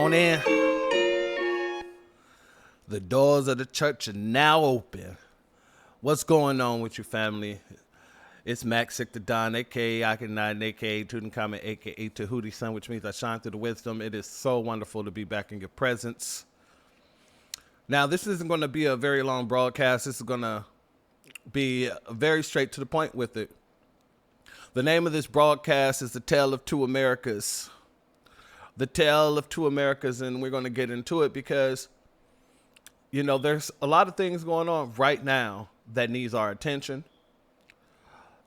on in. The doors of the church are now open. What's going on with your family? It's Max Sick the Don, a.k.a. Akhenaten, a.k.a. Tutankhamun, a.k.a. Tahuti Son, which means I shine through the wisdom. It is so wonderful to be back in your presence. Now, this isn't going to be a very long broadcast. This is going to be very straight to the point with it. The name of this broadcast is The Tale of Two Americas. The Tale of Two Americas, and we're going to get into it because, you know, there's a lot of things going on right now that needs our attention.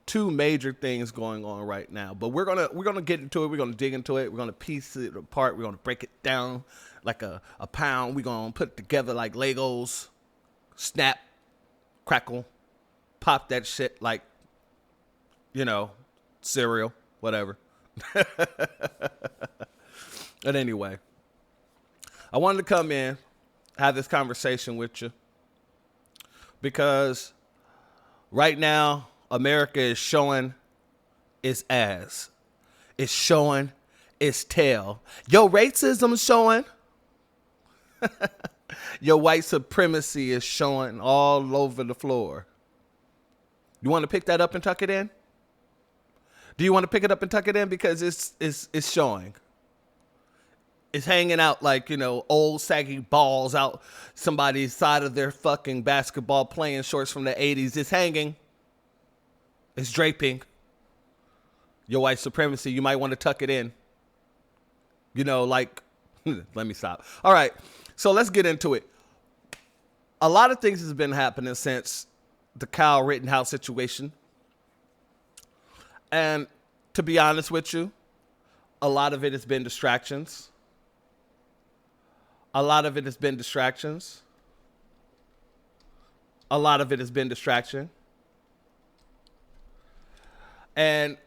Two major things going on right now, but we're gonna get into it. We're gonna dig into it. We're gonna piece it apart. We're gonna break it down like a pound. We're gonna put it together like Legos. Snap, crackle, pop that shit like, you know, cereal, whatever. But anyway, I wanted to come in, have this conversation with you because right now America is showing its ass. It's showing its tail. Your racism is showing. Your white supremacy is showing all over the floor. You want to pick that up and tuck it in? Do you want to pick it up and tuck it in? Because it's showing. It's hanging out like, you know, old saggy balls out somebody's side of their fucking basketball playing shorts from the 80s. It's hanging. It's draping. Your white supremacy, you might want to tuck it in. You know, like, let me stop. All right, so let's get into it. A lot of things has been happening since the Kyle Rittenhouse situation. And to be honest with you, a lot of it has been distractions. A lot of it has been distractions. A lot of it has been distraction. And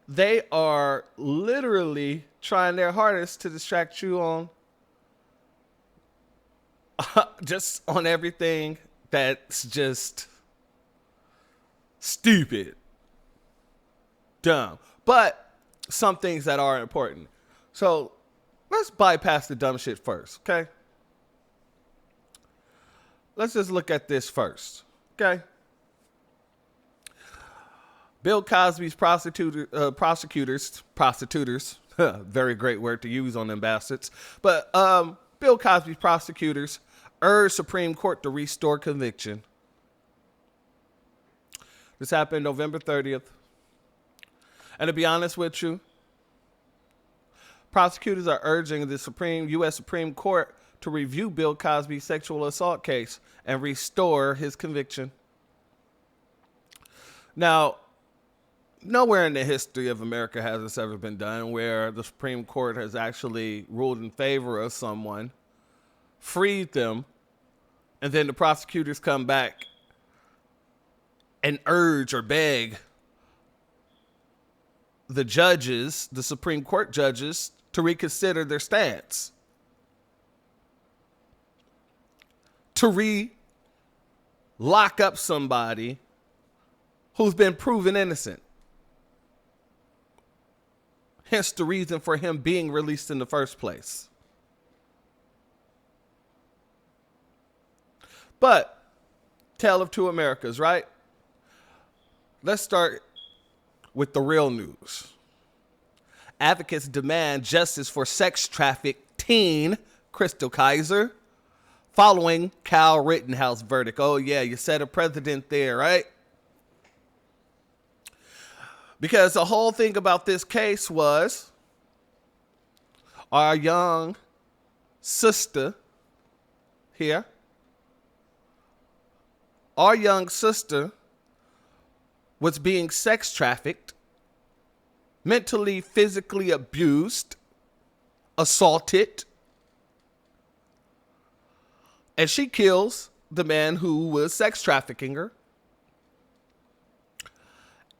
they are literally trying their hardest to distract you on just on everything that's just stupid, dumb, but some things that are important. So let's bypass the dumb shit first, okay? Let's just look at this first, okay? Bill Cosby's prosecutors, very great word to use on them bastards. But Bill Cosby's prosecutors urged Supreme Court to restore conviction. This happened November 30th. And to be honest with you, prosecutors are urging the U.S. Supreme Court to review Bill Cosby's sexual assault case and restore his conviction. Now, nowhere in the history of America has this ever been done where the Supreme Court has actually ruled in favor of someone, freed them, and then the prosecutors come back and urge or beg the judges, the Supreme Court judges, to reconsider their stance. To lock up somebody who's been proven innocent. Hence the reason for him being released in the first place. But, Tale of Two Americas, right? Let's start with the real news. Advocates demand justice for sex-trafficked teen Chrystul Kizer following Kyle Rittenhouse verdict. Oh yeah, you said a president there, right? Because the whole thing about this case was our young sister here, our young sister was being sex trafficked, mentally, physically abused, assaulted, and she kills the man who was sex trafficking her.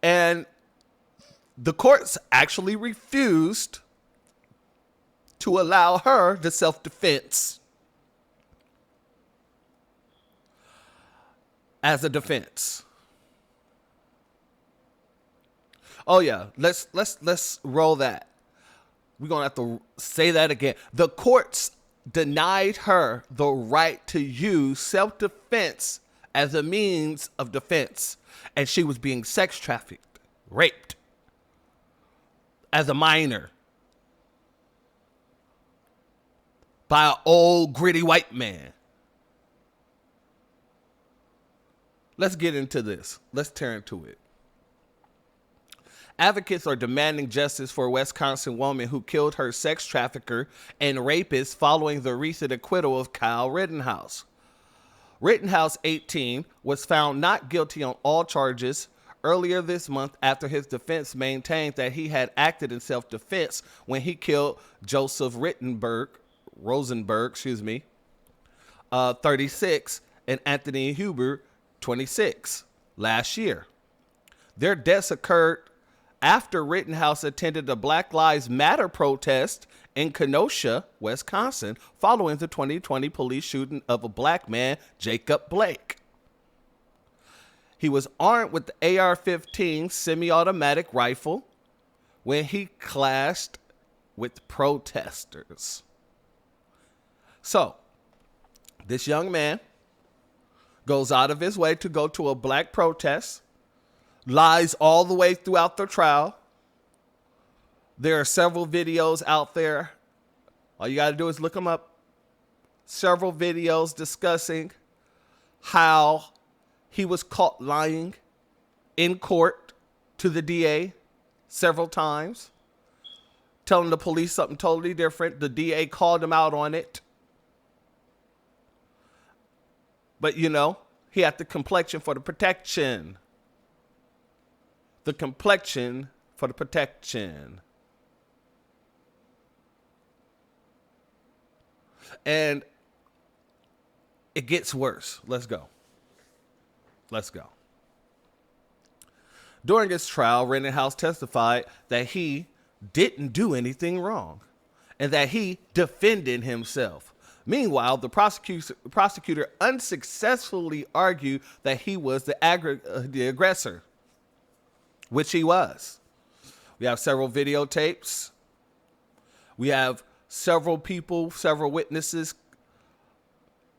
And the courts actually refused to allow her the self-defense as a defense. Oh yeah, let's roll that. We're going to have to say that again. The courts denied her the right to use self-defense as a means of defense. And she was being sex trafficked, raped as a minor by an old gritty white man. Let's get into this. Let's tear into it. Advocates are demanding justice for a Wisconsin woman who killed her sex trafficker and rapist following the recent acquittal of Kyle Rittenhouse. Rittenhouse, 18, was found not guilty on all charges earlier this month after his defense maintained that he had acted in self-defense when he killed Joseph Rosenberg, 36, and Anthony Huber, 26, last year. Their deaths occurred after Rittenhouse attended a Black Lives Matter protest in Kenosha, Wisconsin, following the 2020 police shooting of a black man, Jacob Blake. He was armed with the AR-15 semi-automatic rifle when he clashed with protesters. So, this young man goes out of his way to go to a black protest, lies all the way throughout the trial. There are several videos out there. All you got to do is look them up. Several videos discussing how he was caught lying in court to the DA several times, telling the police something totally different. The DA called him out on it. But, you know, he had the complexion for the protection. The complexion for the protection. And it gets worse. Let's go. During his trial, Rittenhouse testified that he didn't do anything wrong and that he defended himself. Meanwhile, the prosecutor unsuccessfully argued that he was the aggressor, which he was. We have several videotapes. We have several people, several witnesses.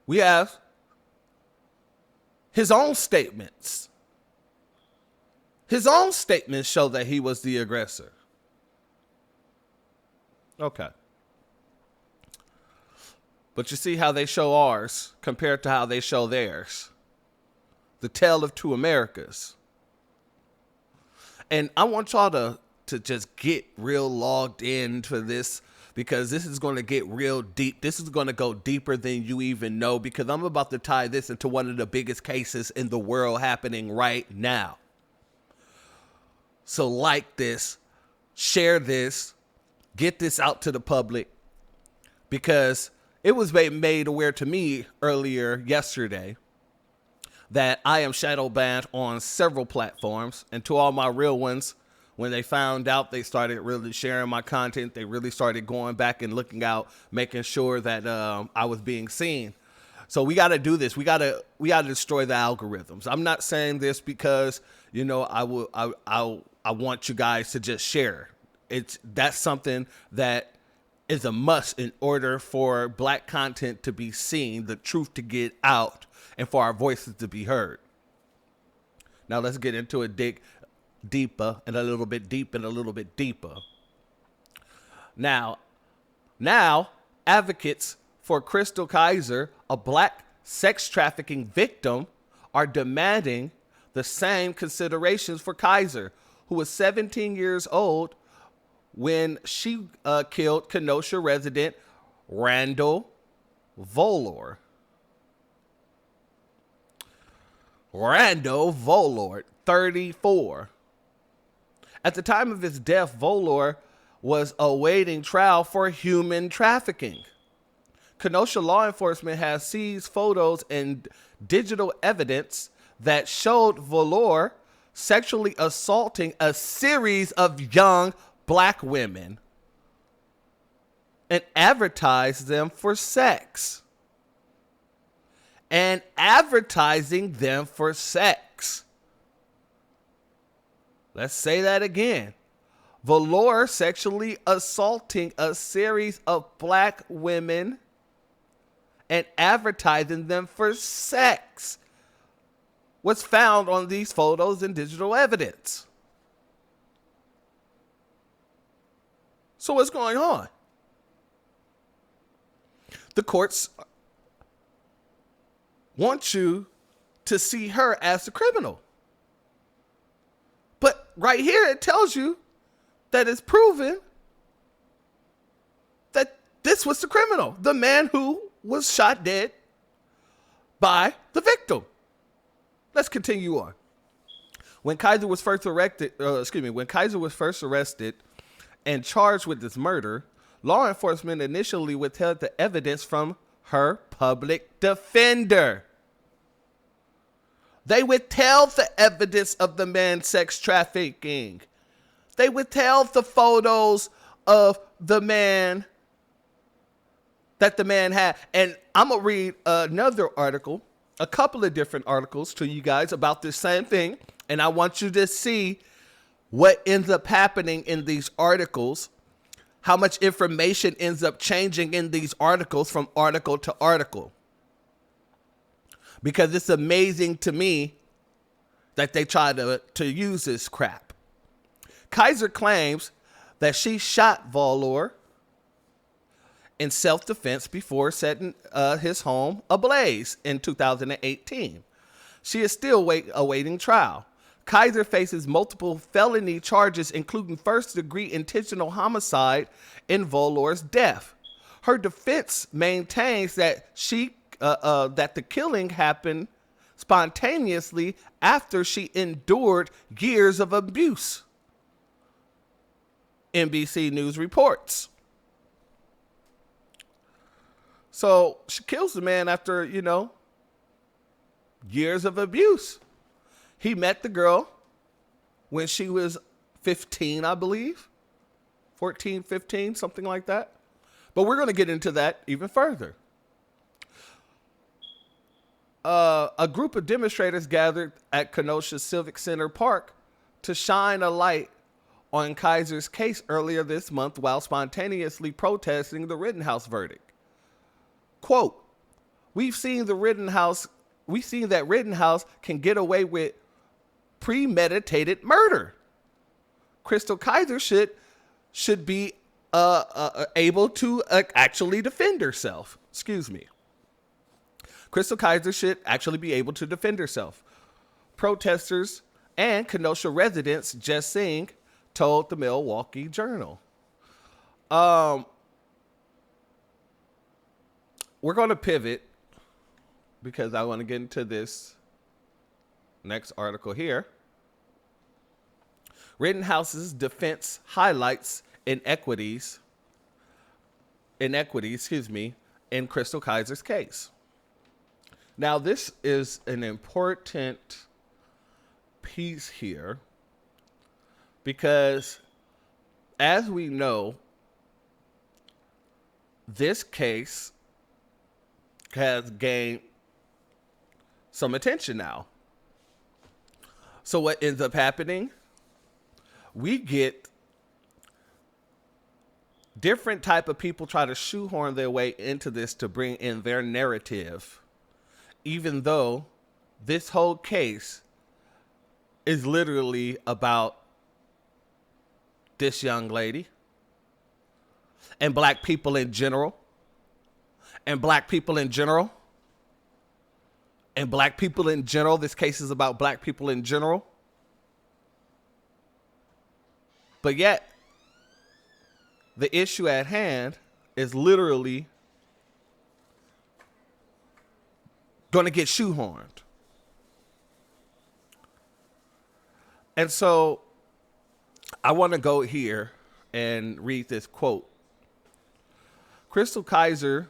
We have his own statements. His own statements show that he was the aggressor. Okay. But you see how they show ours compared to how they show theirs. The tale of two Americas. And I want y'all to just get real logged into this, because this is going to get real deep. This is going to go deeper than you even know, because I'm about to tie this into one of the biggest cases in the world happening right now. So like this, share this, get this out to the public, because it was made aware to me earlier yesterday that I am shadow banned on several platforms. And to all my real ones, when they found out, they started really sharing my content. They really started going back and looking out, making sure that I was being seen. So we got to do this. We got to destroy the algorithms. I'm not saying this because, you know, I want you guys to just share. That's something that is a must in order for black content to be seen, the truth to get out, and for our voices to be heard. Now let's get into it deeper and a little bit deep and a little bit deeper. Now, advocates for Chrystul Kizer, a black sex trafficking victim, are demanding the same considerations for Kizer, who was 17 years old when she killed Kenosha resident Randall Volor. Randall Volor, 34. At the time of his death, Volor was awaiting trial for human trafficking. Kenosha law enforcement has seized photos and digital evidence that showed Volor sexually assaulting a series of young black women and advertised them for sex. And advertising them for sex. Let's say that again. Valor sexually assaulting a series of black women and advertising them for sex was found on these photos and digital evidence. So what's going on? The courts want you to see her as the criminal. But right here it tells you that it's proven that this was the criminal, the man who was shot dead by the victim. Let's continue on. When Kizer was first arrested and charged with this murder, law enforcement initially withheld the evidence from her public defender. They withheld the evidence of the man's sex trafficking. They withheld the photos of the man that the man had. And I'm going to read another article, a couple of different articles to you guys about this same thing. And I want you to see what ends up happening in these articles, how much information ends up changing in these articles from article to article. Because it's amazing to me that they try to use this crap. Kizer claims that she shot Valor in self-defense before setting his home ablaze in 2018. She is still awaiting trial. Kizer faces multiple felony charges, including first-degree intentional homicide in Valor's death. Her defense maintains that that the killing happened spontaneously after she endured years of abuse. NBC News reports. So she kills the man after, years of abuse. He met the girl when she was 15, I believe. 14, 15, something like that. But we're going to get into that even further. A group of demonstrators gathered at Kenosha Civic Center Park to shine a light on Kizer's case earlier this month while spontaneously protesting the Rittenhouse verdict. Quote, we've seen that Rittenhouse can get away with premeditated murder. Chrystul Kizer should be able to actually defend herself. Excuse me. Chrystul Kizer should actually be able to defend herself. Protesters and Kenosha residents Jess Singh told the Milwaukee Journal. We're going to pivot because I want to get into this next article here. Rittenhouse's defense highlights inequities in Chrystul Kizer's case. Now, this is an important piece here because, as we know, this case has gained some attention now. So what ends up happening? We get different type of people try to shoehorn their way into this to bring in their narrative, even though this whole case is literally about this young lady and black people in general, and black people in general, and black people in general. This case is about black people in general. But yet, the issue at hand is literally going to get shoehorned. And so I want to go here and read this quote. Chrystul Kizer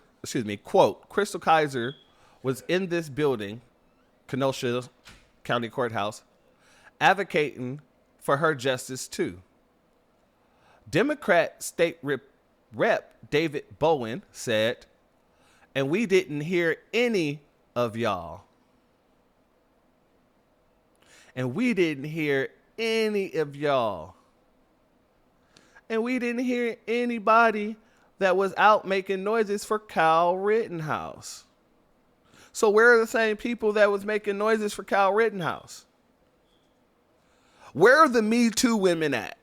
was in this building, Kenosha County Courthouse, advocating for her justice too. Democrat State Rep David Bowen said, and we didn't hear any of y'all. And we didn't hear any of y'all. And we didn't hear anybody that was out making noises for Kyle Rittenhouse. So where are the same people that was making noises for Kyle Rittenhouse? Where are the Me Too women at?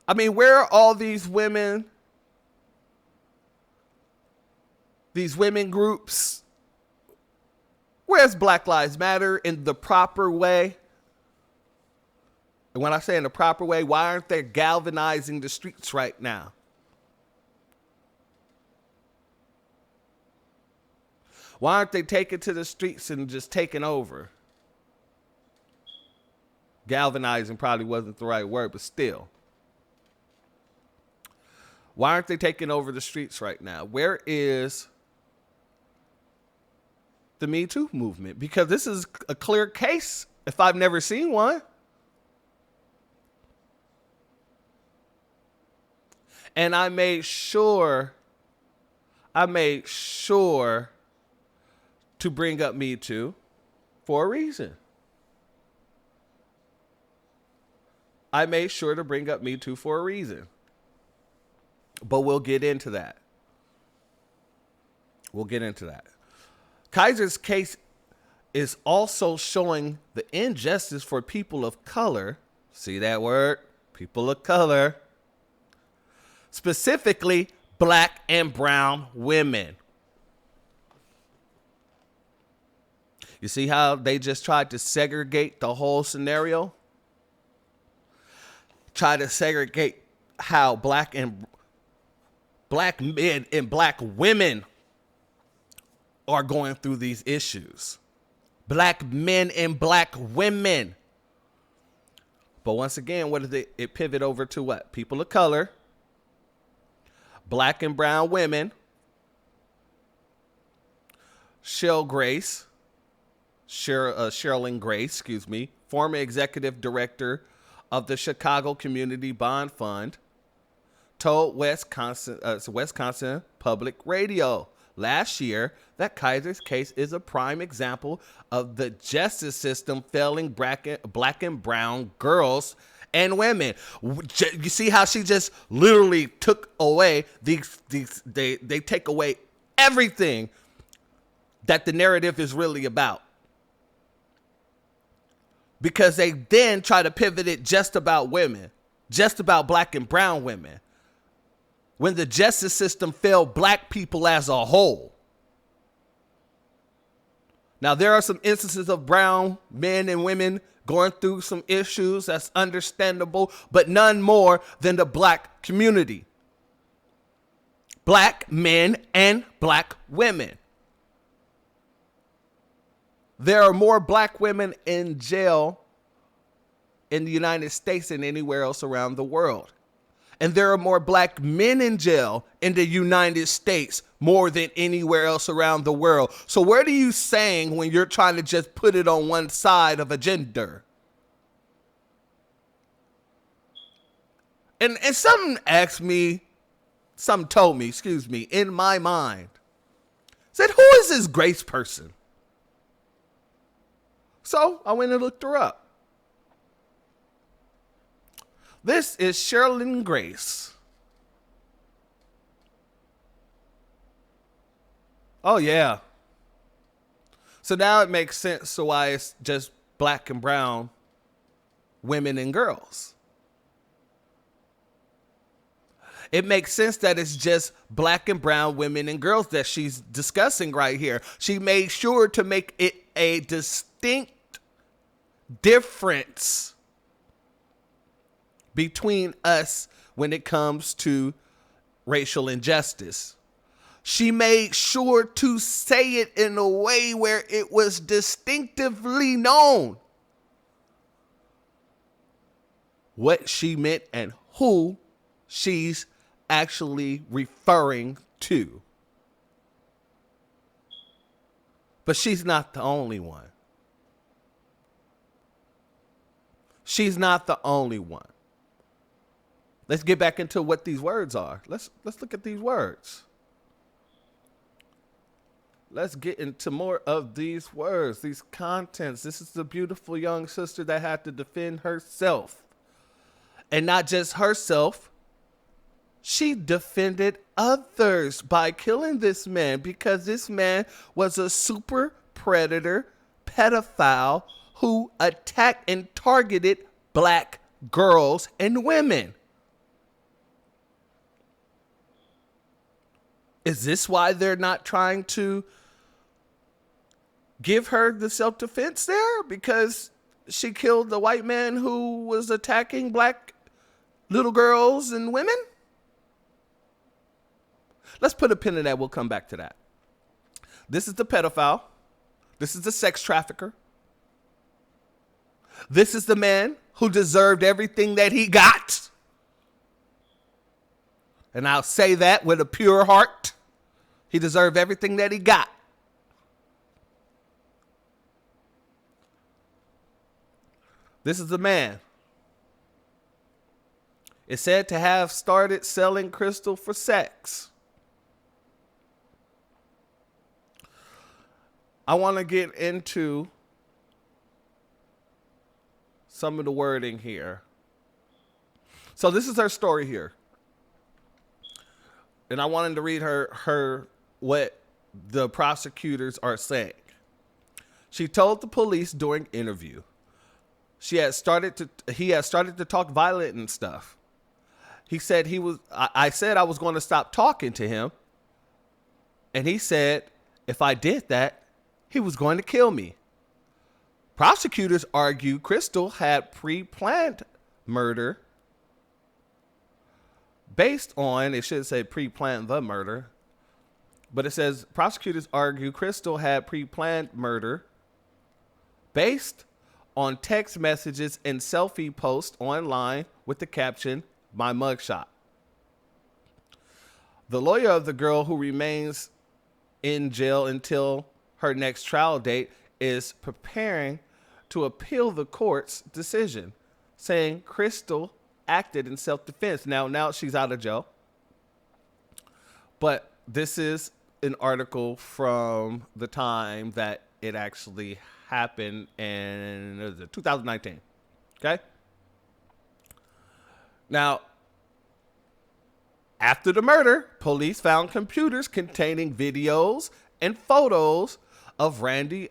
I mean, where are all these women groups? Where's Black Lives Matter in the proper way? And when I say in the proper way, why aren't they galvanizing the streets right now? Why aren't they taking to the streets and just taking over? Galvanizing probably wasn't the right word, but still. Why aren't they taking over the streets right now? Where is the Me Too movement? Because this is a clear case if I've never seen one. And I made sure to bring up Me Too for a reason. I made sure to bring up Me Too for a reason. But we'll get into that. Kizer's case is also showing the injustice for people of color. See that word? People of color. Specifically, black and brown women. You see how they just tried to segregate the whole scenario? Try to segregate how black men and black women are going through these issues. Black men and black women. But once again, what did it pivot over to what? People of color. Black and brown women. Sherilyn Grace, former executive director of the Chicago Community Bond Fund, told Wisconsin Public Radio last year that Kizer's case is a prime example of the justice system failing black and brown girls and women. You see how she just literally took away they take away everything that the narrative is really about. Because they then try to pivot it just about women, just about black and brown women, when the justice system failed black people as a whole. Now, there are some instances of brown men and women going through some issues. That's understandable, but none more than the black community. Black men and black women. There are more black women in jail in the United States than anywhere else around the world. And there are more black men in jail in the United States more than anywhere else around the world. So what are you saying when you're trying to just put it on one side of a gender? And some told me, in my mind, said, who is this Grace person? So I went and looked her up. This is Sherilyn Grace. Oh, yeah. So now it makes sense to why it's just black and brown women and girls. It makes sense that it's just black and brown women and girls that she's discussing right here. She made sure to make it a distinct difference between us when it comes to racial injustice. She made sure to say it in a way where it was distinctively known what she meant and who she's actually referring to. But she's not the only one. She's not the only one. Let's get back into what these words are. Let's look at these words. Let's get into more of these words, these contents. This is the beautiful young sister that had to defend herself. And not just herself, she defended others by killing this man because this man was a super predator pedophile who attacked and targeted black girls and women. Is this why they're not trying to give her the self-defense there? Because she killed the white man who was attacking black little girls and women? Let's put a pin in that. We'll come back to that. This is the pedophile. This is the sex trafficker. This is the man who deserved everything that he got. And I'll say that with a pure heart. He deserved everything that he got. This is the man. It's said to have started selling crystal for sex. I want to get into some of the wording here. So this is her story here. And I wanted to read her what the prosecutors are saying. She told the police during interview he had started to talk violent and stuff. He said I said I was going to stop talking to him. And he said if I did that, he was going to kill me. Prosecutors argue Chrystul had pre-planned murder based on, it should say pre-planned the murder, but it says prosecutors argue Chrystul had pre-planned murder based on text messages and selfie posts online with the caption, "My mugshot." The lawyer of the girl, who remains in jail until her next trial date, is preparing to appeal the court's decision, saying Chrystul acted in self-defense. Now she's out of jail. But this is an article from the time that it actually happened in 2019. Okay? Now, after the murder, police found computers containing videos and photos of Randy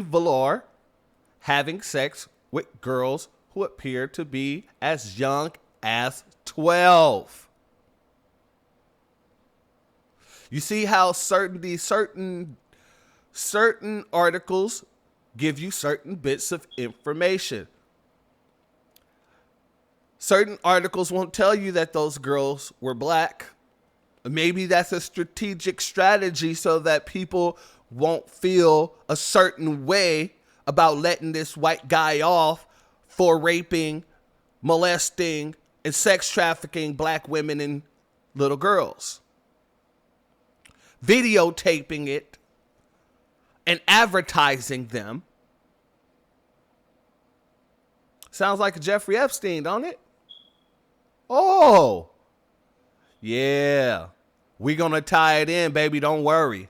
Valor having sex with girls who appeared to be as young as 12. You see how certain articles give you certain bits of information. Certain articles won't tell you that those girls were black. Maybe that's a strategic strategy so that people won't feel a certain way about letting this white guy off for raping, molesting, and sex trafficking black women and little girls. Videotaping it and advertising them. Sounds like a Jeffrey Epstein, don't it? Oh, yeah. We're going to tie it in, baby. Don't worry.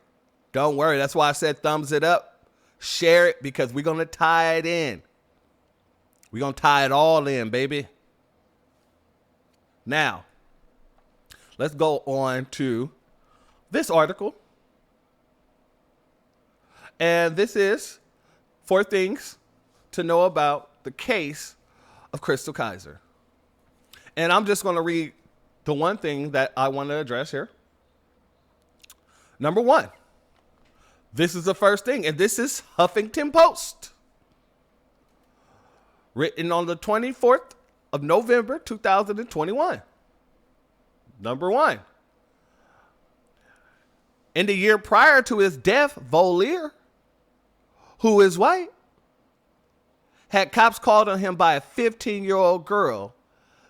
Don't worry. That's why I said thumbs it up. Share it because we're going to tie it in. We're going to tie it all in, baby. Now, let's go on to this article. And this is 4 things to know about the case of Chrystul Kizer. And I'm just going to read the one thing that I want to address here. Number 1. This is the first thing, and this is Huffington Post. Written on the 24th of November, 2021. Number 1. In the year prior to his death, Volier, who is white, had cops called on him by a 15-year-old girl.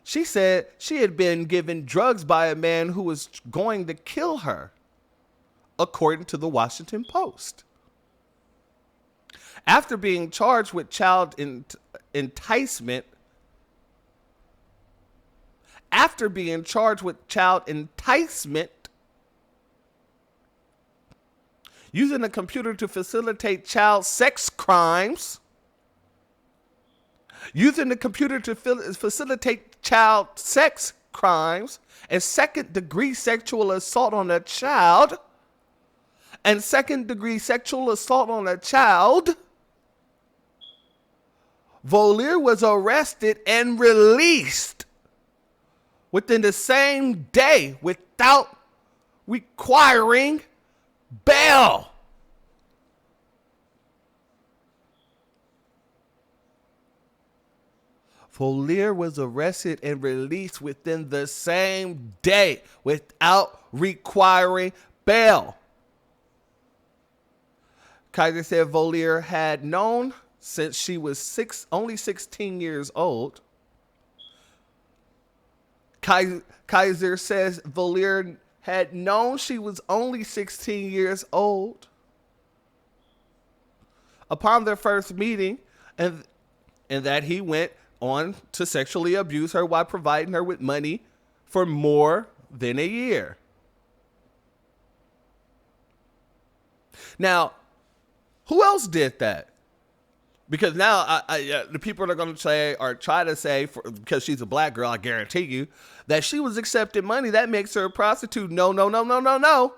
She said she had been given drugs by a man who was going to kill her, according to the Washington Post. After being charged with child enticement, using a computer to facilitate child sex crimes, using the computer to facilitate child sex crimes, and second-degree sexual assault on a child, Volier was arrested and released within the same day without requiring bail. Volier was arrested and released within the same day without requiring bail. Kizer said Volier had known since she was only 16 years old. Kizer says Volier had known she was only 16 years old upon their first meeting, and that he went on to sexually abuse her while providing her with money for more than a year. Now, who else did that? Because now the people are going to say, or try to say, because she's a black girl, I guarantee you, that she was accepting money. That makes her a prostitute. No.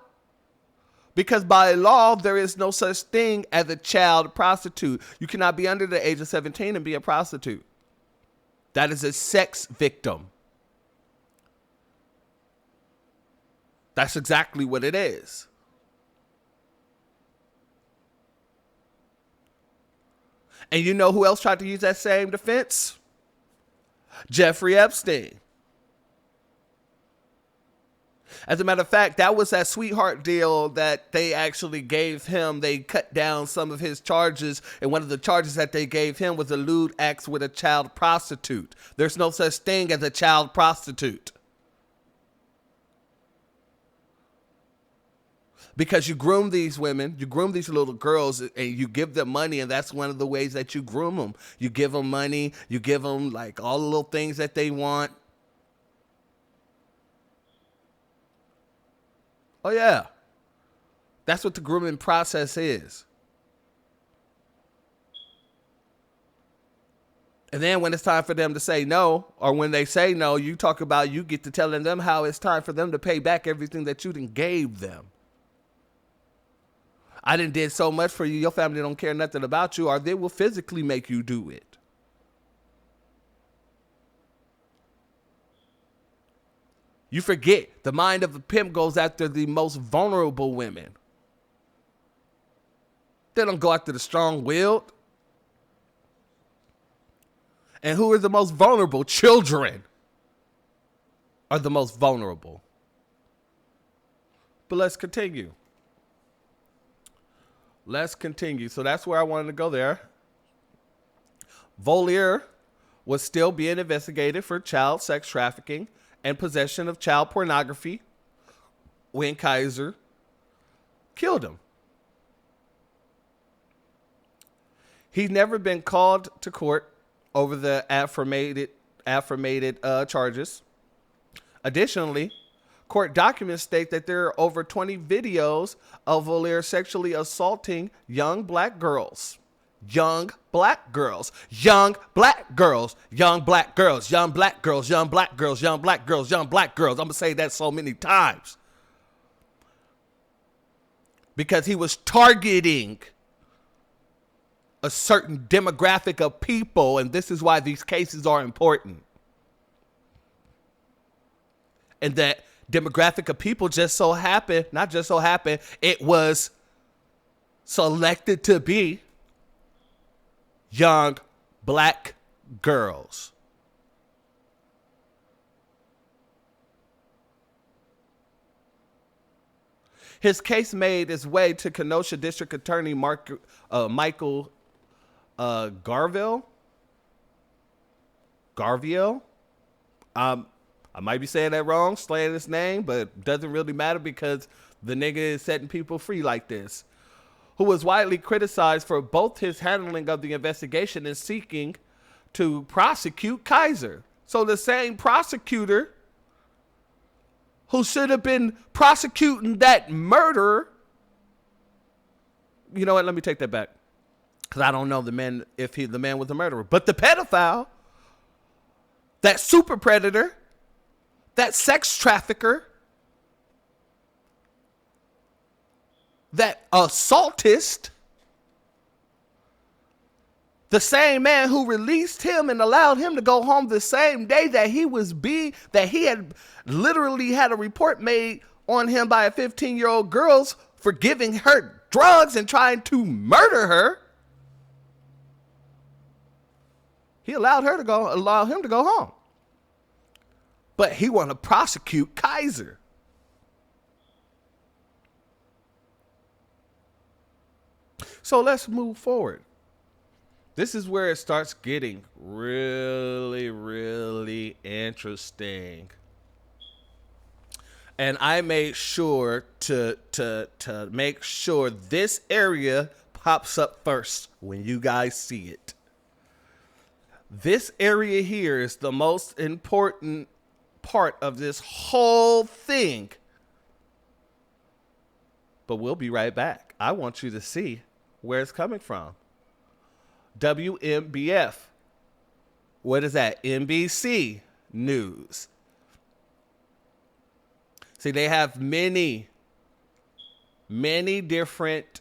Because by law, there is no such thing as a child prostitute. You cannot be under the age of 17 and be a prostitute. That is a sex victim. That's exactly what it is. And you know who else tried to use that same defense? Jeffrey Epstein. As a matter of fact, that was that sweetheart deal that they actually gave him. They cut down some of his charges, and one of the charges that they gave him was a lewd acts with a child prostitute. There's no such thing as a child prostitute. Because you groom these women, you groom these little girls, and you give them money, and that's one of the ways that you groom them. You give them money, you give them like all the little things that they want. Oh yeah, that's what the grooming process is. And then when it's time for them to say no, or when they say no, you talk about you get to telling them how it's time for them to pay back everything that you done gave them. I done did so much for you, your family don't care nothing about you, or they will physically make you do it. You forget, the mind of a pimp goes after the most vulnerable women. They don't go after the strong-willed. And who are the most vulnerable? Children are the most vulnerable. But let's continue. So that's where I wanted to go there. Volier was still being investigated for child sex trafficking and possession of child pornography when Kizer killed him. He's never been called to court over the affirmated charges. Additionally, court documents state that there are over 20 videos of Volier sexually assaulting young black girls. I'm going to say that so many times. Because he was targeting a certain demographic of people, and this is why these cases are important. And that demographic of people it was selected to be young black girls. His case made its way to Kenosha District Attorney Michael Garville. I might be saying that wrong, slaying his name, but it doesn't really matter because the nigga is setting people free like this. Who was widely criticized for both his handling of the investigation and seeking to prosecute Kizer. So the same prosecutor who should have been prosecuting that murder. You know what? Let me take that back. because I don't know the man if the man was a murderer. But the pedophile, that super predator, that sex trafficker, that assaultist, the same man who released him and allowed him to go home the same day that he had literally had a report made on him by a 15-year-old girl for giving her drugs and trying to murder her. He allowed him to go home. But he want to prosecute Kizer. So let's move forward. This is where it starts getting really, really interesting. And I made sure to make sure this area pops up first when you guys see it. This area here is the most important part of this whole thing. But we'll be right back. I want you to see where it's coming from. WMBF. What is that? NBC News. See, they have many different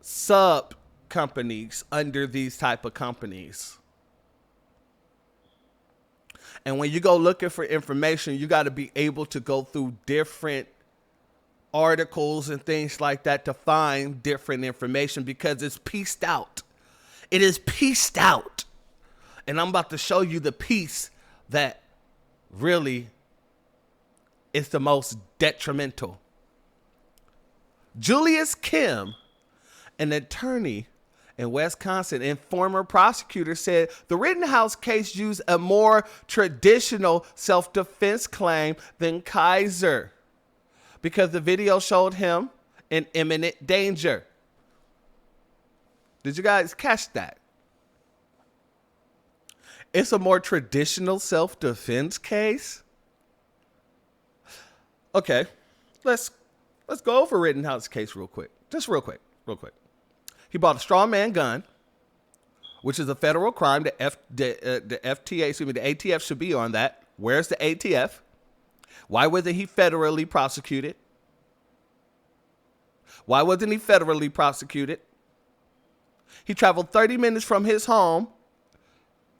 sub companies under these type of companies. And when you go looking for information, you got to be able to go through different articles and things like that to find different information because it's pieced out. It is pieced out. And I'm about to show you the piece that really is the most detrimental. Julius Kim, an attorney in Wisconsin and former prosecutor, said the Rittenhouse case used a more traditional self-defense claim than Kizer because the video showed him in imminent danger. Did you guys catch that? It's a more traditional self-defense case. Okay, let's go over Rittenhouse case real quick. Just real quick. He bought a straw man gun, which is a federal crime. The ATF should be on that. Where's the ATF? Why wasn't he federally prosecuted? He traveled 30 minutes from his home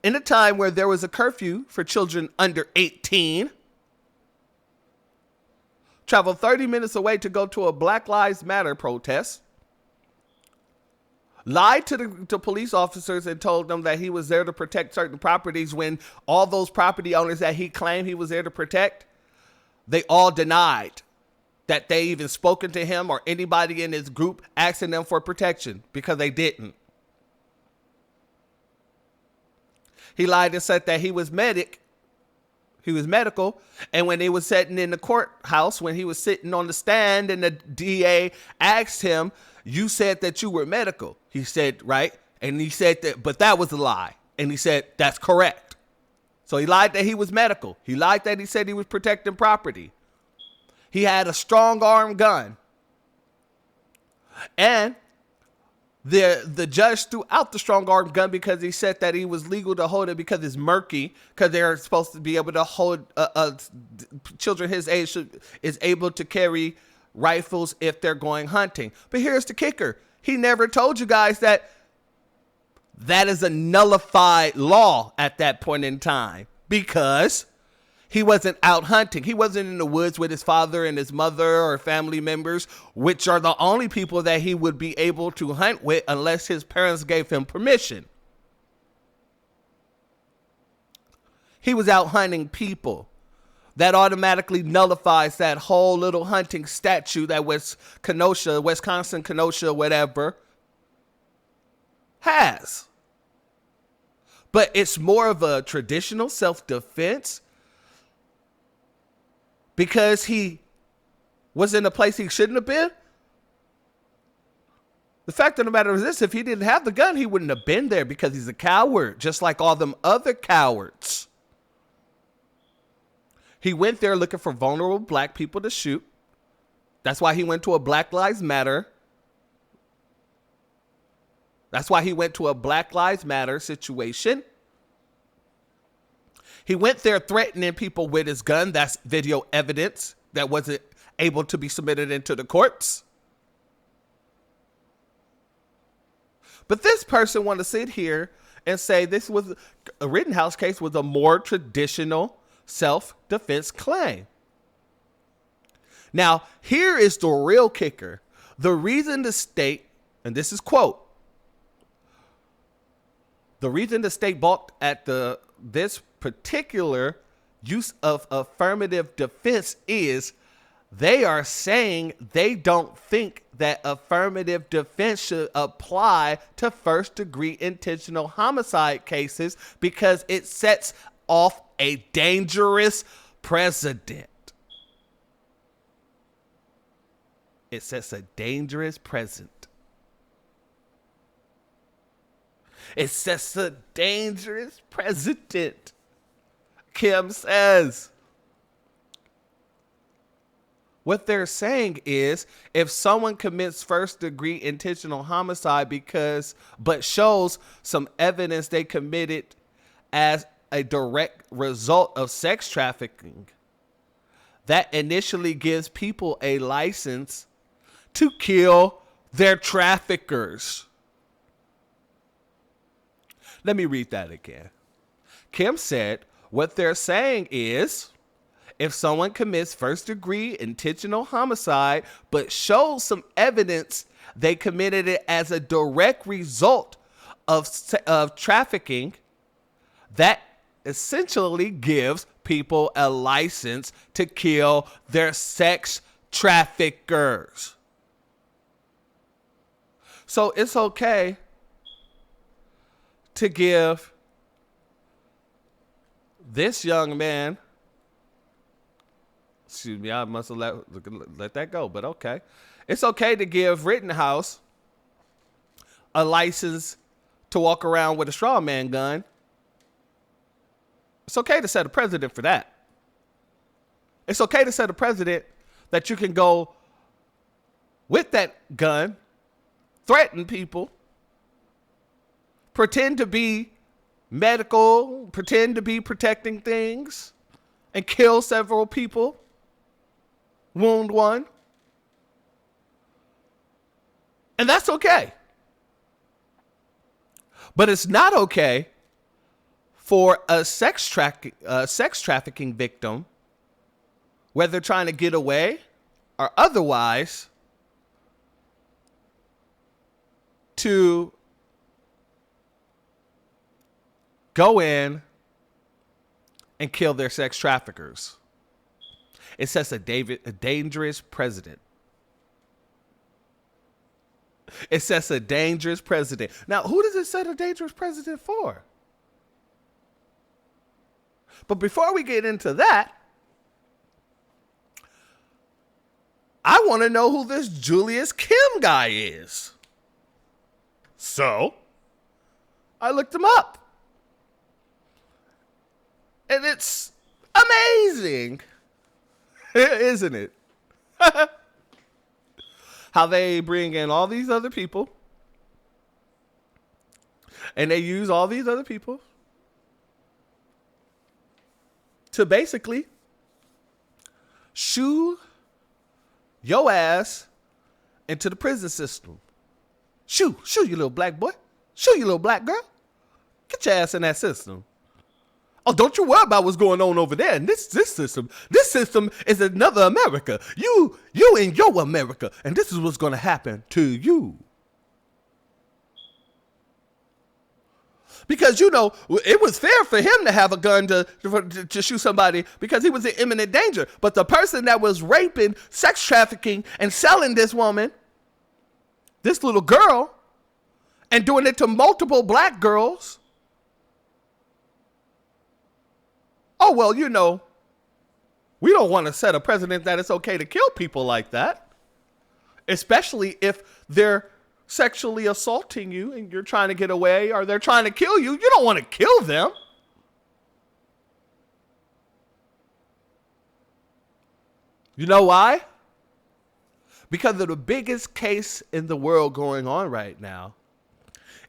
in a time where there was a curfew for children under 18. Traveled 30 minutes away to go to a Black Lives Matter protest. Lied to police officers and told them that he was there to protect certain properties when all those property owners that he claimed he was there to protect, they all denied that they even spoken to him or anybody in his group asking them for protection because they didn't. He lied and said that he was medical. And when they was sitting in the courthouse, when he was sitting on the stand and the DA asked him, you said that you were medical. He said, right. And he said that, but that was a lie. And he said, that's correct. So he lied that he was medical. He lied that he said he was protecting property. He had a strong arm gun. And the judge threw out the strong arm gun because he said that he was legal to hold it because it's murky, because they're supposed to be able to hold children his age is able to carry rifles if they're going hunting. But here's the kicker. He never told you guys that is a nullified law at that point in time because he wasn't out hunting. He wasn't in the woods with his father and his mother or family members, which are the only people that he would be able to hunt with unless his parents gave him permission. He was out hunting people. That automatically nullifies that whole little hunting statute that Wisconsin, Kenosha, whatever, has. But it's more of a traditional self-defense because he was in a place he shouldn't have been. The fact of the matter is this: if he didn't have the gun, he wouldn't have been there because he's a coward, just like all them other cowards. He went there looking for vulnerable black people to shoot. That's why he went to a Black Lives Matter That's why he went to a Black Lives Matter situation. He went there threatening people with his gun. That's video evidence that wasn't able to be submitted into the courts. But this person want to sit here and say this was a Rittenhouse case was a more traditional self-defense claim. Now, here is the real kicker. The reason the state, and this is quote, the reason the state balked at this particular use of affirmative defense is they are saying they don't think that affirmative defense should apply to first-degree intentional homicide cases because it sets off a dangerous precedent. It sets a dangerous precedent. It sets a dangerous precedent, Kim says. What they're saying is if someone commits first-degree intentional homicide but shows some evidence they committed as a direct result of sex trafficking, that initially gives people a license to kill their traffickers. Let me read that again. Kim said what they're saying is if someone commits first-degree intentional homicide but shows some evidence they committed it as a direct result of trafficking, that essentially gives people a license to kill their sex traffickers. So it's okay to give this young man, excuse me, I must have let that go, but okay. It's okay to give Rittenhouse a license to walk around with a straw man gun. It's okay to set a precedent for that. It's okay to set a precedent that you can go with that gun, threaten people, pretend to be medical, pretend to be protecting things, and kill several people, wound one. And that's okay. But it's not okay for a sex trafficking victim, whether trying to get away or otherwise, to go in and kill their sex traffickers. It sets a dangerous precedent. It sets a dangerous precedent. Now, who does it set a dangerous precedent for? But before we get into that, I want to know who this Julius Kim guy is. So, I looked him up. And it's amazing, isn't it? How they bring in all these other people and they use all these other people to basically shoo your ass into the prison system. Shoo, you little black boy. Shoo, you little black girl. Get your ass in that system. Oh, don't you worry about what's going on over there in this system. This system is another America. You in your America, and this is what's going to happen to you. Because, you know, it was fair for him to have a gun to shoot somebody because he was in imminent danger. But the person that was raping, sex trafficking, and selling this woman, this little girl, and doing it to multiple black girls, oh, well, you know, we don't want to set a precedent that it's okay to kill people like that, especially if they're sexually assaulting you and you're trying to get away or they're trying to kill you. You don't want to kill them. You know why? Because of the biggest case in the world going on right now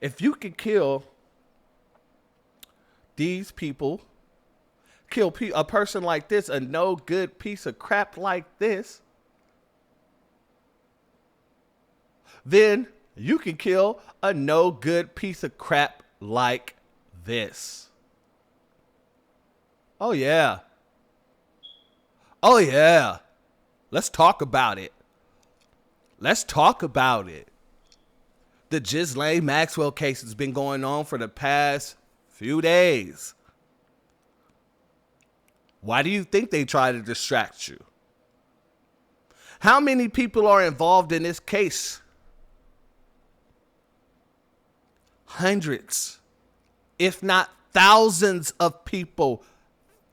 If you can kill these people, kill a person like this, a no good piece of crap like this, then you can kill a no good piece of crap like this. Oh yeah. Oh yeah. Let's talk about it. Let's talk about it. The Ghislaine Maxwell case has been going on for the past few days. Why do you think they try to distract you? How many people are involved in this case? Hundreds, if not thousands of people,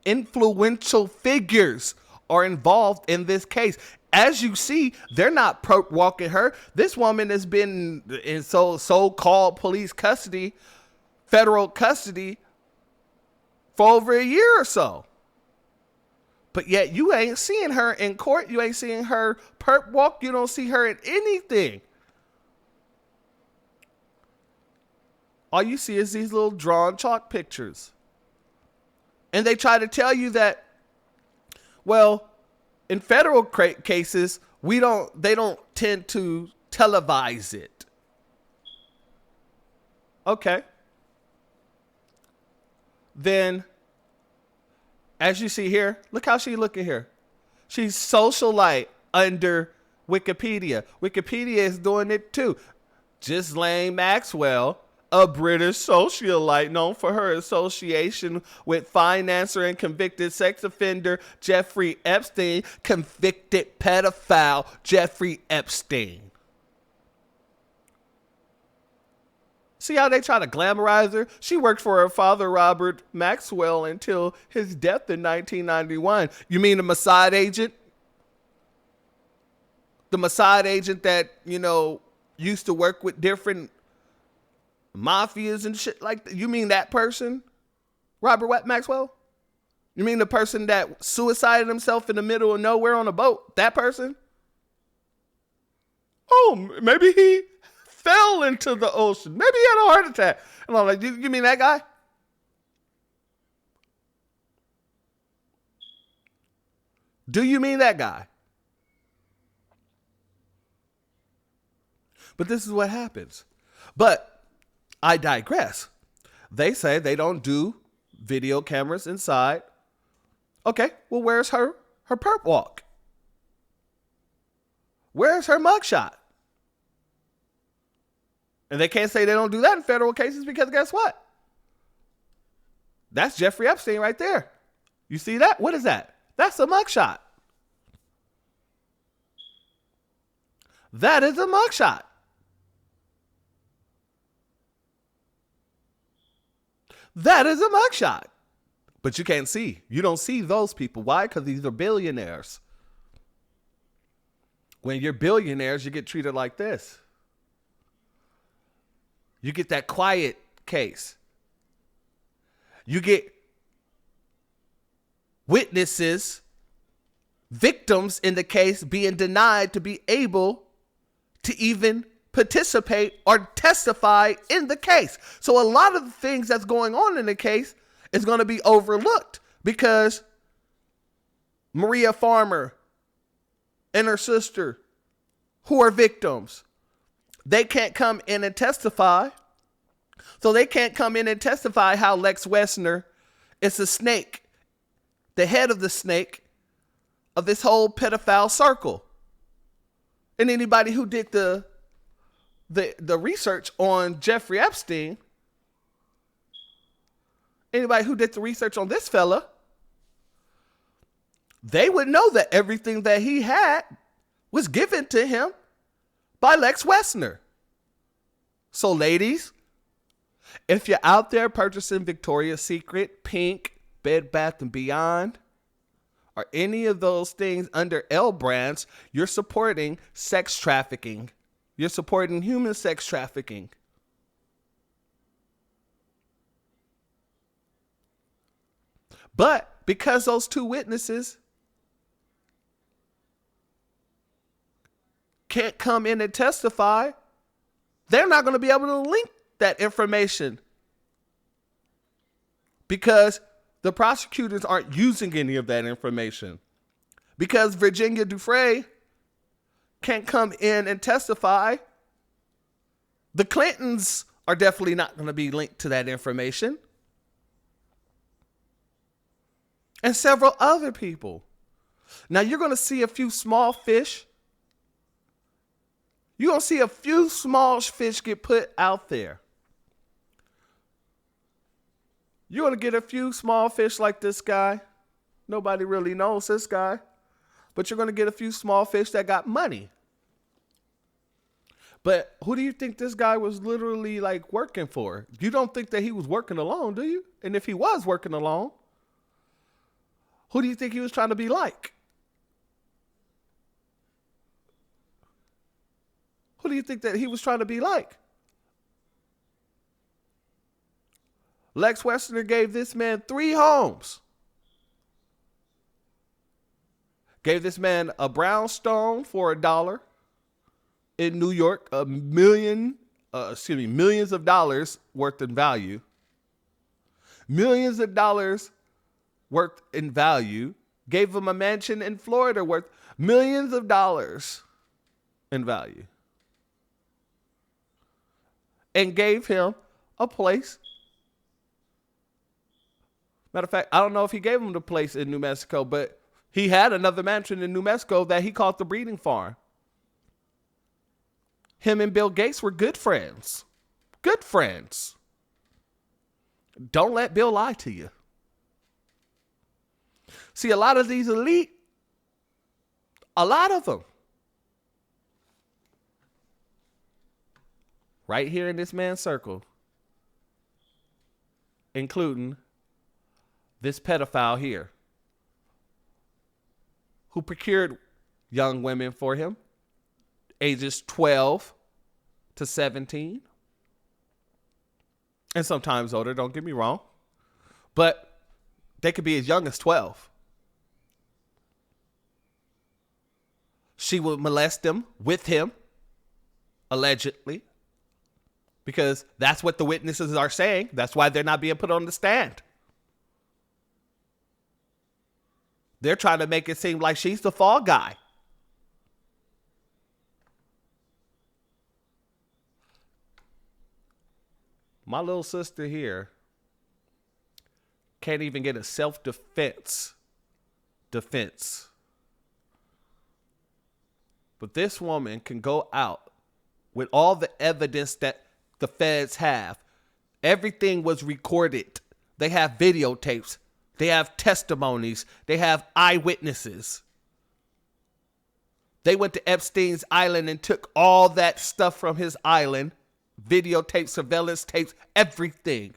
influential figures are involved in this case. As you see, they're not perp walking her. This woman has been in so-called police custody, federal custody, for over a year or so. But yet you ain't seeing her in court. You ain't seeing her perp walk. You don't see her in anything. All you see is these little drawn chalk pictures. And they try to tell you that, well, in federal cases, they don't tend to televise it. Okay. Then, as you see here, look how she's looking here. She's socialite under Wikipedia. Wikipedia is doing it too. Ghislaine Maxwell, a British socialite known for her association with financer and convicted sex offender Jeffrey Epstein, convicted pedophile Jeffrey Epstein. See how they try to glamorize her? She worked for her father, Robert Maxwell, until his death in 1991. You mean the Mossad agent? The Mossad agent that, used to work with different mafias and shit like that. You mean that person? Robert Maxwell? You mean the person that suicided himself in the middle of nowhere on a boat? That person? Oh, maybe he fell into the ocean. Maybe he had a heart attack. And I'm like, you mean that guy? Do you mean that guy? But this is what happens. But I digress. They say they don't do video cameras inside. Okay, well, where's her perp walk? Where's her mugshot? And they can't say they don't do that in federal cases because guess what? That's Jeffrey Epstein right there. You see that? What is that? That's a mugshot. That is a mugshot. That is a mugshot. But you can't see. You don't see those people. Why? Because these are billionaires. When you're billionaires, you get treated like this. You get that quiet case. You get witnesses, victims in the case being denied to be able to even participate or testify in the case. So a lot of the things that's going on in the case is going to be overlooked because Maria Farmer and her sister, who are victims, they can't come in and testify. So they can't come in and testify how Lex Wessner is a snake, the head of the snake of this whole pedophile circle. And anybody who did the research on Jeffrey Epstein, anybody who did the research on this fella, they would know that everything that he had was given to him by Lex Wessner. So ladies, if you're out there purchasing Victoria's Secret, Pink, Bed Bath & Beyond, or any of those things under L brands, you're supporting sex trafficking. You're supporting human sex trafficking. But because those two witnesses can't come in and testify, they're not going to be able to link that information because the prosecutors aren't using any of that information. Because Virginia Dufresne can't come in and testify. The Clintons are definitely not going to be linked to that information. And several other people. Now you're going to see a few small fish. You're going to see a few small fish get put out there. You're going to get a few small fish like this guy. Nobody really knows this guy. But you're going to get a few small fish that got money. But who do you think this guy was literally like working for? You don't think that he was working alone, do you? And if he was working alone, who do you think he was trying to be like? Who do you think that he was trying to be like? Lex Westerner gave this man 3 homes. Gave this man a brownstone for $1 in New York, millions of dollars worth in value. Millions of dollars worth in value. Gave him a mansion in Florida worth millions of dollars in value. And gave him a place. Matter of fact, I don't know if he gave him the place in New Mexico, but he had another mansion in New Mexico that he called the breeding farm. Him and Bill Gates were good friends. Good friends. Don't let Bill lie to you. See, a lot of these elite, a lot of them, right here in this man's circle, including this pedophile here, who procured young women for him, ages 12 to 17, and sometimes older, don't get me wrong, but they could be as young as 12. She would molest them with him, allegedly, because that's what the witnesses are saying. That's why they're not being put on the stand. They're trying to make it seem like she's the fall guy. My little sister here can't even get a self-defense defense. But this woman can go out with all the evidence that the feds have. Everything was recorded. They have videotapes. They have testimonies. They have eyewitnesses. They went to Epstein's island and took all that stuff from his island. Videotapes, surveillance tapes, everything.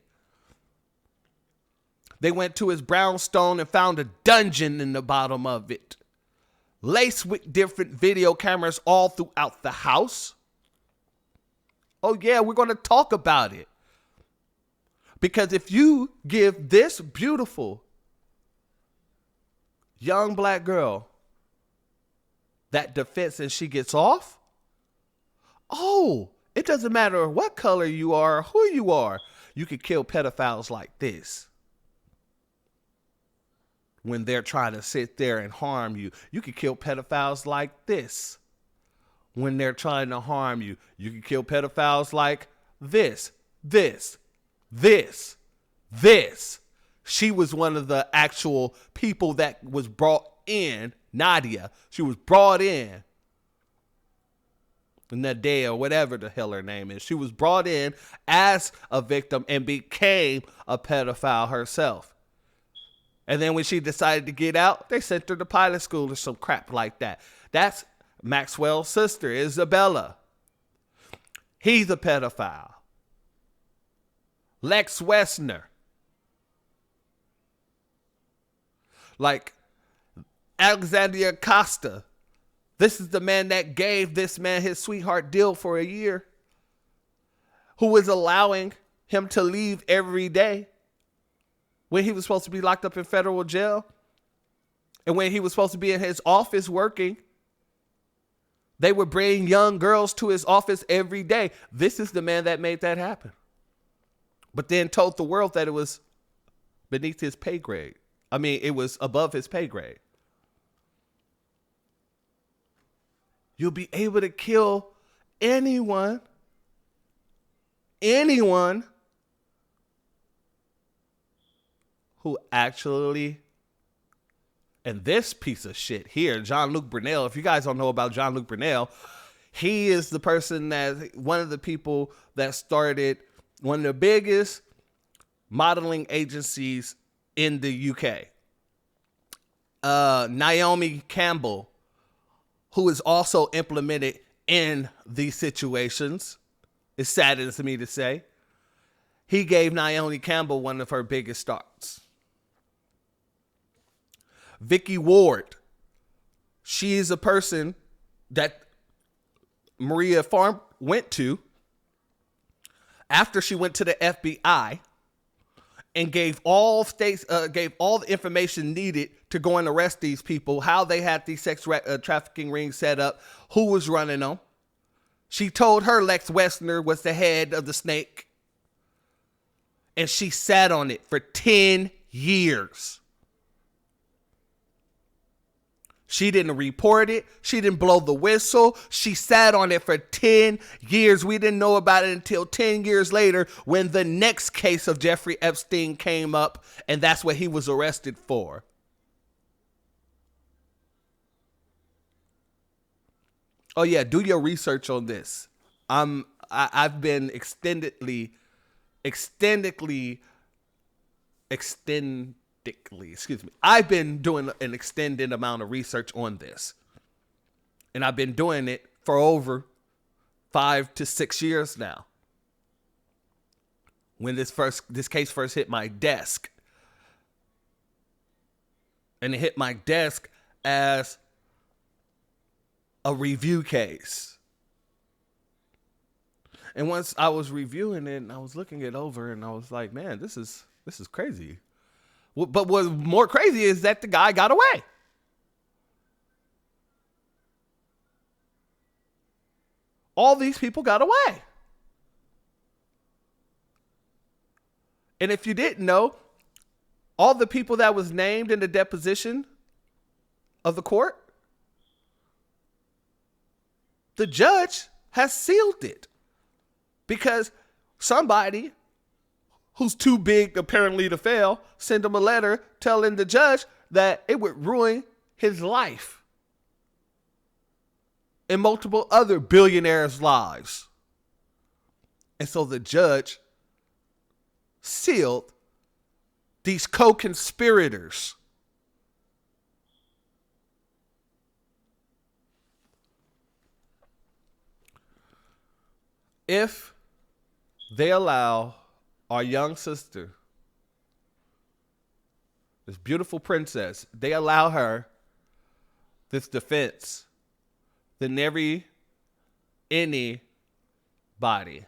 They went to his brownstone and found a dungeon in the bottom of it. Laced with different video cameras all throughout the house. Oh yeah, we're going to talk about it. Because if you give this beautiful young black girl that defense and she gets off, oh, it doesn't matter what color you are or who you are. You can kill pedophiles like this. When they're trying to sit there and harm you, you can kill pedophiles like this. When they're trying to harm you, you can kill pedophiles like this. She was one of the actual people that was brought in, Nadia. She was brought in. Nadea, or whatever the hell her name is. She was brought in as a victim and became a pedophile herself. And then when she decided to get out, they sent her to pilot school or some crap like that. That's Maxwell's sister, Isabella. He's a pedophile. Lex Wessner. Like Alexandria Costa. This is the man that gave this man his sweetheart deal for a year. Who was allowing him to leave every day when he was supposed to be locked up in federal jail. And when he was supposed to be in his office working. They would bring young girls to his office every day. This is the man that made that happen. but then told the world that it was beneath his pay grade. I mean, it was above his pay grade. You'll be able to kill anyone who actually, and this piece of shit here, Jean-Luc Brunel, if you guys don't know about Jean-Luc Brunel, he is the person that, one of the people that started one of the biggest modeling agencies in the UK. Naomi Campbell, who is also implemented in these situations, it saddens me to say, he gave Naomi Campbell one of her biggest starts. Vicky Ward, she is a person that Maria Farm went to after she went to the FBI and gave all the information needed to go and arrest these people, how they had these sex trafficking rings set up, who was running them. She told her Lex Wessner was the head of the snake, and she sat on it for 10 years. She didn't report it. She didn't blow the whistle. She sat on it for 10 years. We didn't know about it until 10 years later when the next case of Jeffrey Epstein came up, and that's what he was arrested for. Oh yeah, do your research on this. I've been I've been doing an extended amount of research on this. And I've been doing it for over 5 to 6 years now. When this case first hit my desk. And it hit my desk as a review case. And once I was reviewing it and I was looking it over and I was like, man, this is crazy. But what's more crazy is that the guy got away. All these people got away. And if you didn't know, all the people that was named in the deposition of the court, the judge has sealed it because somebody who's too big apparently to fail sent him a letter telling the judge that it would ruin his life and multiple other billionaires' lives. And so the judge sealed these co-conspirators. If they allow our young sister, this beautiful princess, they allow her this defense, then anybody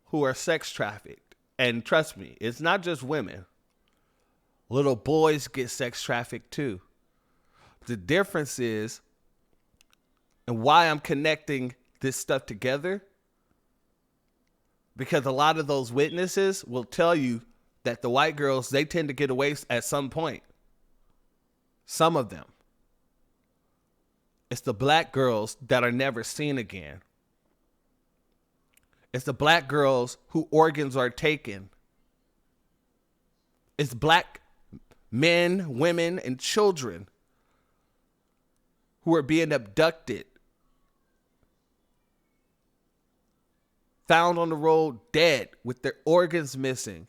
who are sex trafficked, and trust me, it's not just women. Little boys get sex trafficked too. The difference is, and why I'm connecting this stuff together, because a lot of those witnesses will tell you that the white girls, they tend to get away at some point. Some of them. It's the black girls that are never seen again. It's the black girls whose organs are taken. It's black men, women, and children who are being abducted, found on the road dead with their organs missing.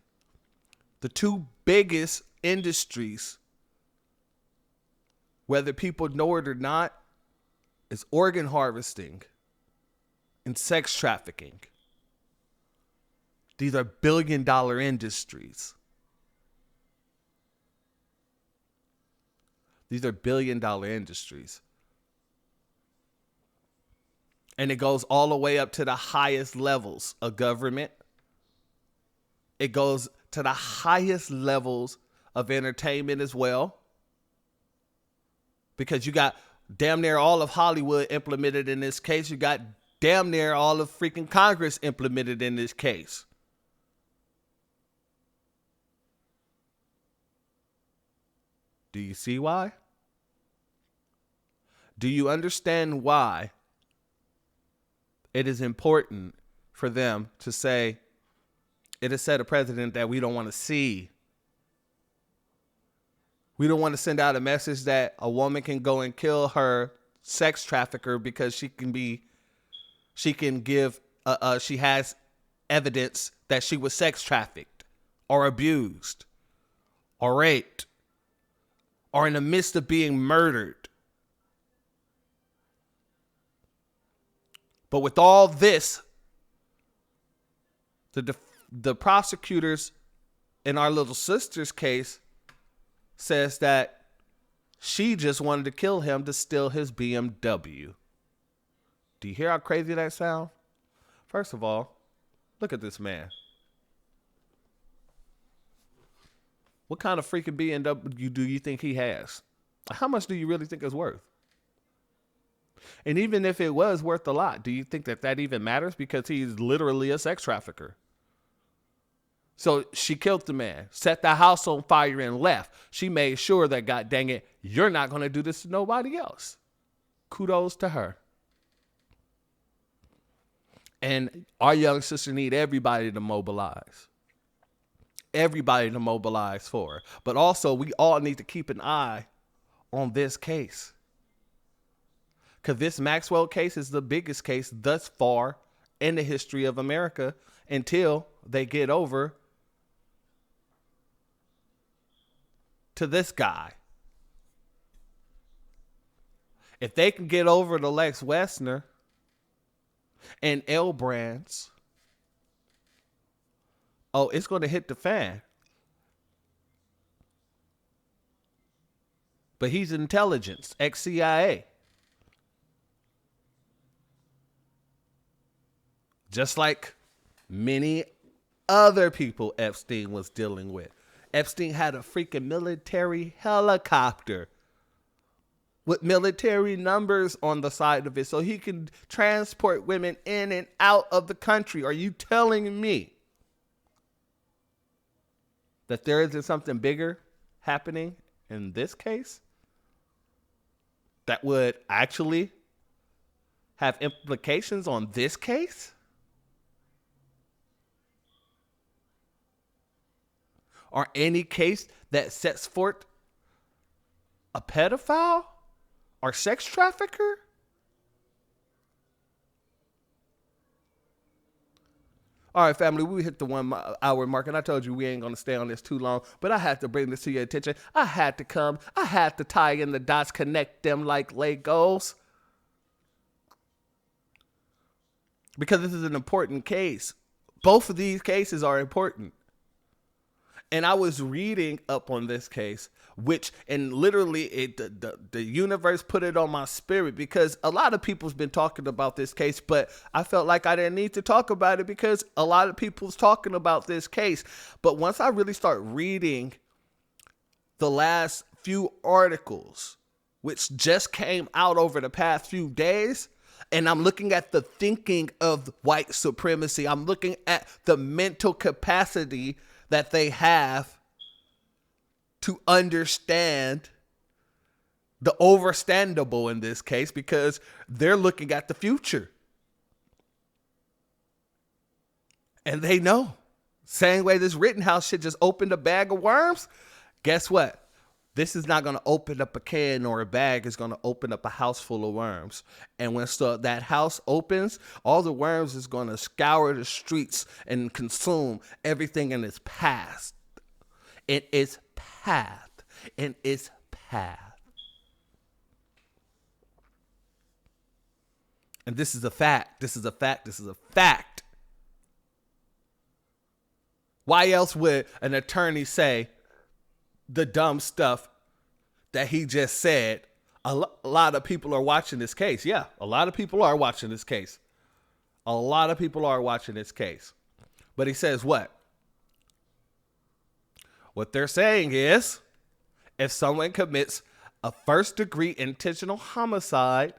The two biggest industries, whether people know it or not, is organ harvesting and sex trafficking. These are billion-dollar industries. These are billion-dollar industries. And it goes all the way up to the highest levels of government. It goes to the highest levels of entertainment as well. Because you got damn near all of Hollywood implemented in this case. You got damn near all of freaking Congress implemented in this case. Do you see why? Do you understand why it is important for them to say, it has said a president that we don't want to see? We don't want to send out a message that a woman can go and kill her sex trafficker because she has evidence that she was sex trafficked or abused or raped or in the midst of being murdered. But with all this, the prosecutors in our little sister's case says that she just wanted to kill him to steal his BMW. Do you hear how crazy that sounds? First of all, look at this man. What kind of freaking BMW do you think he has? How much do you really think it's worth? And even if it was worth a lot, do you think that even matters? Because he's literally a sex trafficker. So she killed the man, set the house on fire and left. She made sure that, God dang it, you're not going to do this to nobody else. Kudos to her. And our young sister need everybody to mobilize. Everybody to mobilize for her. But also, we all need to keep an eye on this case. Because this Maxwell case is the biggest case thus far in the history of America until they get over to this guy. If they can get over to Lex Wessner and L Brands, oh, it's going to hit the fan. But he's intelligence, ex-CIA. Just like many other people Epstein was dealing with. Epstein had a freaking military helicopter with military numbers on the side of it so he can transport women in and out of the country. Are you telling me that there isn't something bigger happening in this case that would actually have implications on this case? Or any case that sets forth a pedophile or sex trafficker? All right, family, we hit the 1 hour mark, and I told you we ain't going to stay on this too long, but I had to bring this to your attention. I had to come. I had to tie in the dots, connect them like Legos. Because this is an important case. Both of these cases are important. And I was reading up on this case, and literally the universe put it on my spirit because a lot of people's been talking about this case, but I felt like I didn't need to talk about it because a lot of people's talking about this case. But once I really start reading the last few articles, which just came out over the past few days, and I'm looking at the thinking of white supremacy, I'm looking at the mental capacity that they have to understand the overstandable in this case because they're looking at the future. And they know. Same way this Rittenhouse shit just opened a bag of worms. Guess what? This is not going to open up a can or a bag. It's going to open up a house full of worms. And when that house opens, all the worms is going to scour the streets and consume everything in its path. In its path. In its path. And this is a fact. This is a fact. This is a fact. Why else would an attorney say the dumb stuff that he just said? A lot of people are watching this case. Yeah, a lot of people are watching this case. A lot of people are watching this case. But he says what? What they're saying is, if someone commits a first-degree intentional homicide,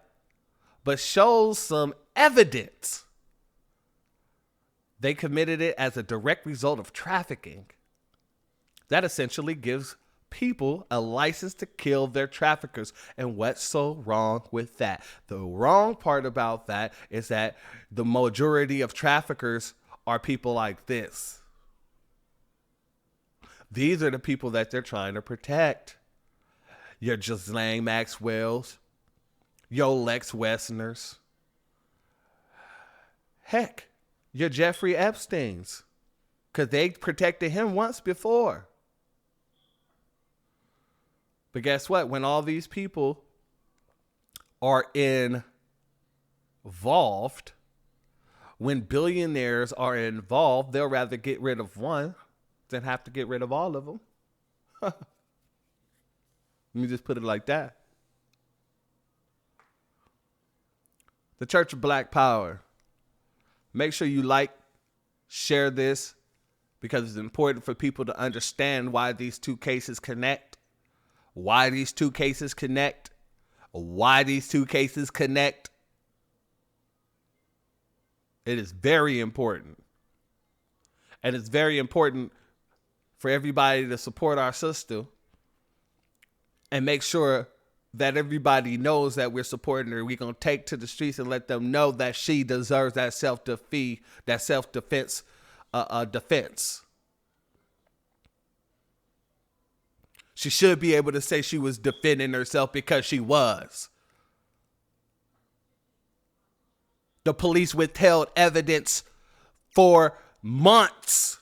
but shows some evidence they committed it as a direct result of trafficking, that essentially gives people a license to kill their traffickers. And what's so wrong with that? The wrong part about that is that the majority of traffickers are people like this. These are the people that they're trying to protect. Your Ghislaine Maxwells, your Lex Wessners. Heck, your Jeffrey Epsteins. Because they protected him once before. But guess what? When all these people are involved, when billionaires are involved, they'll rather get rid of one than have to get rid of all of them. Let me just put it like that. The Church of Black Power. Make sure you like, share this, because it's important for people to understand why these two cases connect. Why these two cases connect. Why these two cases connect. It is very important. And it's very important for everybody to support our sister and make sure that everybody knows that we're supporting her. We're going to take to the streets and let them know that she deserves that self-defense, defense. She should be able to say she was defending herself because she was. The police withheld evidence for months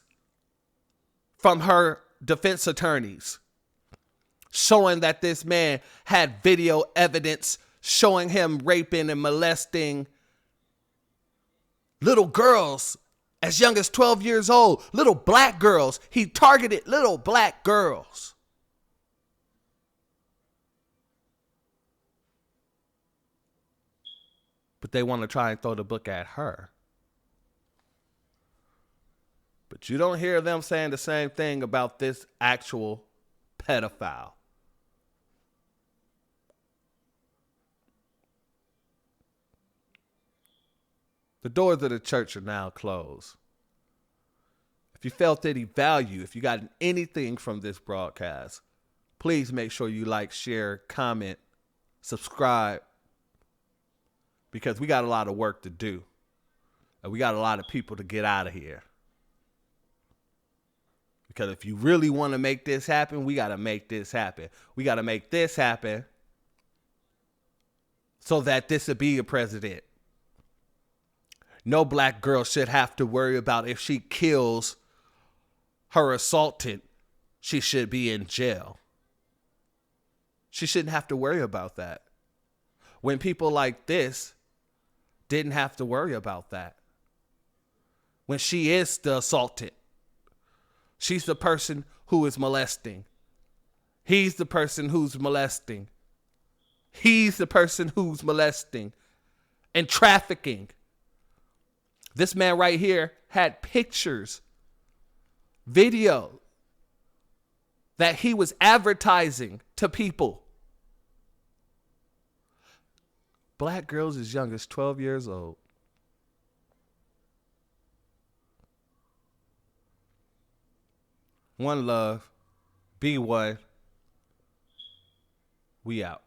from her defense attorneys, showing that this man had video evidence showing him raping and molesting little girls as young as 12 years old, little black girls. He targeted little black girls. But they want to try and throw the book at her. But you don't hear them saying the same thing about this actual pedophile. The doors of the church are now closed. If you felt any value, if you got anything from this broadcast, please make sure you like, share, comment, subscribe, because we got a lot of work to do. And we got a lot of people to get out of here. Because if you really want to make this happen, we got to make this happen. We got to make this happen so that this will be a president. No black girl should have to worry about if she kills her assaultant, she should be in jail. She shouldn't have to worry about that. When people like this didn't have to worry about that. When she is the assaultant, she's the person who is molesting. He's the person who's molesting. He's the person who's molesting and trafficking. This man right here had pictures, video that he was advertising to people. Black girls as young as 12 years old. One love. Be one. We out.